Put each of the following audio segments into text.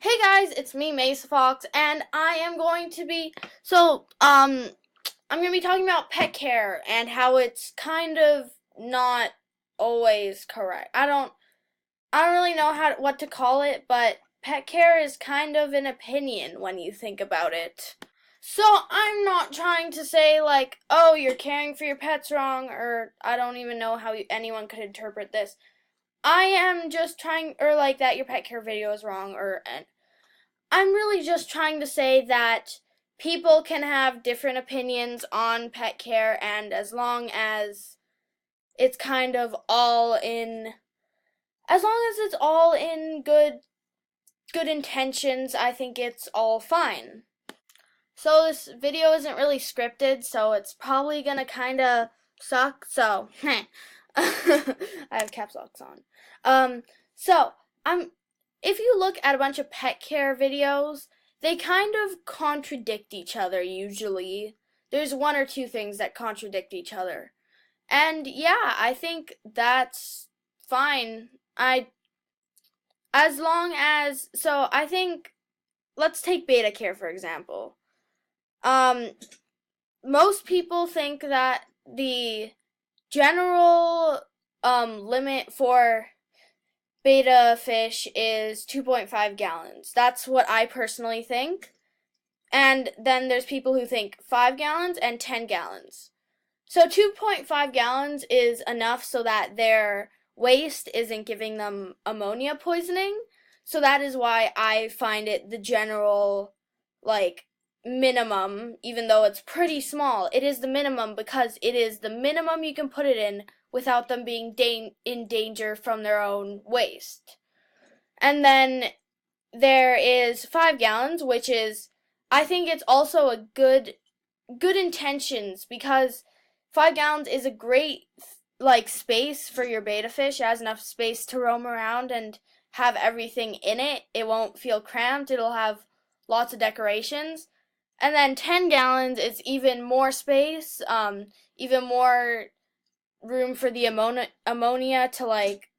Hey guys, it's me, Mesa Fox, and I am going to be I'm going to be talking about pet care and how it's kind of not always correct. I don't really know what to call it, but pet care is kind of an opinion when you think about it. So I'm not trying to say like, oh, you're caring for your pets wrong, or I don't even know how anyone could interpret this. I am just trying, or like that your pet care video is wrong, or I'm really just trying to say that people can have different opinions on pet care, and as long as it's kind of all in, as long as it's all in good intentions, I think it's all fine. So this video isn't really scripted, so it's probably gonna kind of suck. So, I have caps locks on. So I'm. If you look at a bunch of pet care videos, they kind of contradict each other usually. There's one or two things that contradict each other. And yeah, I think that's fine. As long as, so I think, let's take beta care for example. Um, Most people think that the general limit for betta fish is 2.5 gallons. That's what I personally think. And then there's people who think 5 gallons and 10 gallons. So 2.5 gallons is enough so that their waste isn't giving them ammonia poisoning. So that is why I find it the general, like, minimum, even though it's pretty small. It is the minimum because it is the minimum you can put it in without them being in danger from their own waste. And then there is 5 gallons, which is, I think it's also a good intentions because 5 gallons is a great like space for your betta fish. It has enough space to roam around and have everything in it. It won't feel cramped. It'll have lots of decorations. And then 10 gallons is even more space, even more room for the ammonia to like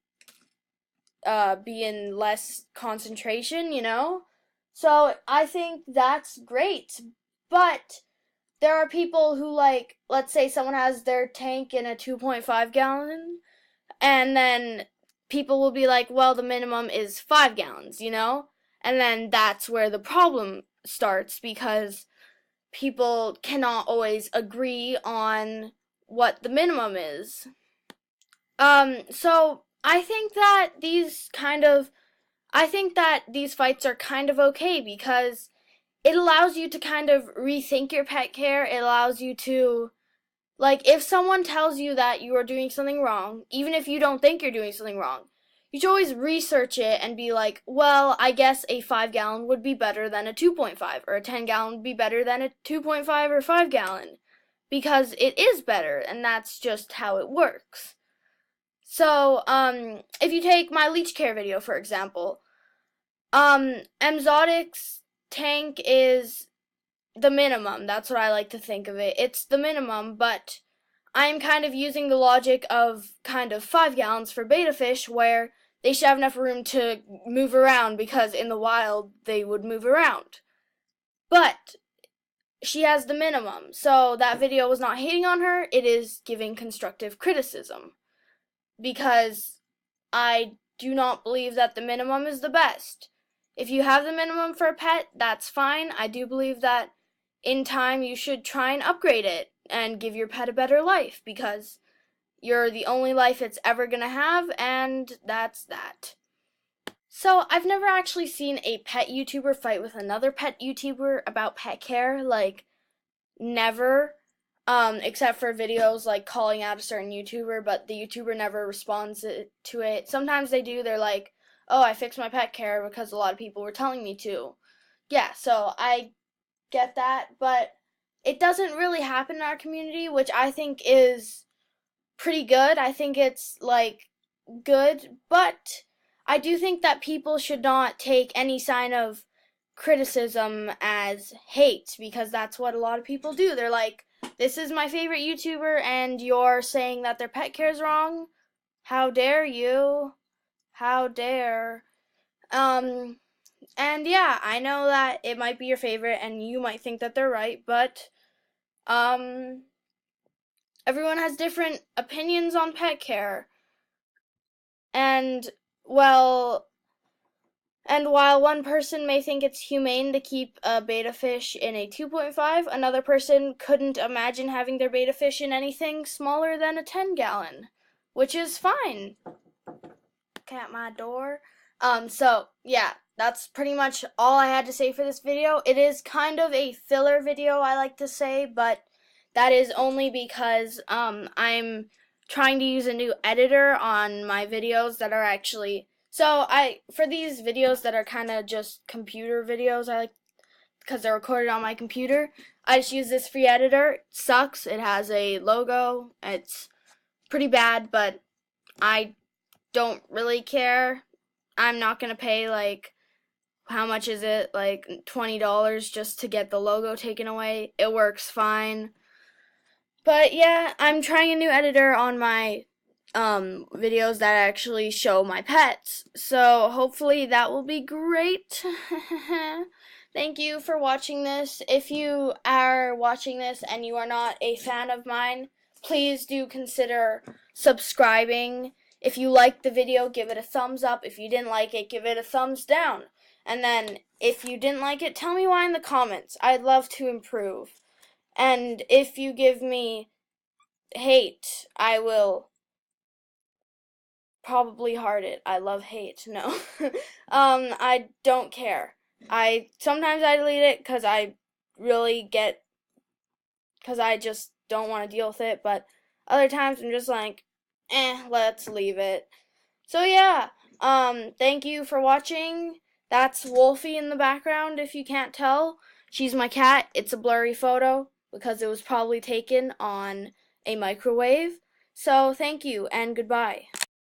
be in less concentration, you know? So I think that's great. But there are people who, like, let's say someone has their tank in a 2.5 gallon, and then people will be like, well, the minimum is 5 gallons, you know? And then that's where the problem starts because people cannot always agree on what the minimum is. So I think that these fights are kind of okay because it allows you to kind of rethink your pet care. It allows you to, like, if someone tells you that you are doing something wrong, even if you don't think you're doing something wrong, you should always research it and be like, well, I guess a 5 gallon would be better than a 2.5, or a 10 gallon would be better than a 2.5 or 5 gallon. Because it is better, and that's just how it works. So, if you take my leech care video, for example, Exotic's tank is the minimum. That's what I like to think of it. It's the minimum, but I'm kind of using the logic of kind of 5 gallons for betta fish, where they should have enough room to move around because in the wild they would move around. But she has the minimum, so that video was not hating on her, it is giving constructive criticism. Because I do not believe that the minimum is the best. If you have the minimum for a pet, that's fine. I do believe that in time you should try and upgrade it and give your pet a better life because you're the only life it's ever gonna have, and that's that. So, I've never actually seen a pet YouTuber fight with another pet YouTuber about pet care, like, never. Except for videos like calling out a certain YouTuber, but the YouTuber never responds to it. Sometimes they do, they're like, oh, I fixed my pet care because a lot of people were telling me to. Yeah, so I get that, but it doesn't really happen in our community, which I think is pretty good. I think it's, like, good, but I do think that people should not take any sign of criticism as hate, because that's what a lot of people do. They're like, this is my favorite YouTuber, and you're saying that their pet care is wrong? How dare you? How dare? Um, And yeah, I know that it might be your favorite and you might think that they're right, but um everyone has different opinions on pet care. And well, and while one person may think it's humane to keep a betta fish in a 2.5, another person couldn't imagine having their betta fish in anything smaller than a 10-gallon, which is fine. At my door. So yeah, that's pretty much all I had to say for this video. It is kind of a filler video, I like to say, but that is only because I'm trying to use a new editor on my videos that are actually for these videos that are kind of just computer videos, I like because they're recorded on my computer. I just use this free editor. It sucks. It has a logo. It's pretty bad, but I don't really care. I'm not gonna pay like how much is it? Like $20 just to get the logo taken away. It works fine. But yeah, I'm trying a new editor on my videos that actually show my pets. So hopefully that will be great. Thank you for watching this. If you are watching this and you are not a fan of mine, please do consider subscribing. If you liked the video, give it a thumbs up. If you didn't like it, give it a thumbs down. And then if you didn't like it, tell me why in the comments. I'd love to improve. And if you give me hate, I will probably heart it. I love hate. No. I don't care. Sometimes I delete it because I just don't want to deal with it, but other times I'm just like, let's leave it. So yeah, thank you for watching. That's Wolfie in the background, if you can't tell. She's my cat. It's a blurry photo because it was probably taken on a microwave. So thank you and goodbye.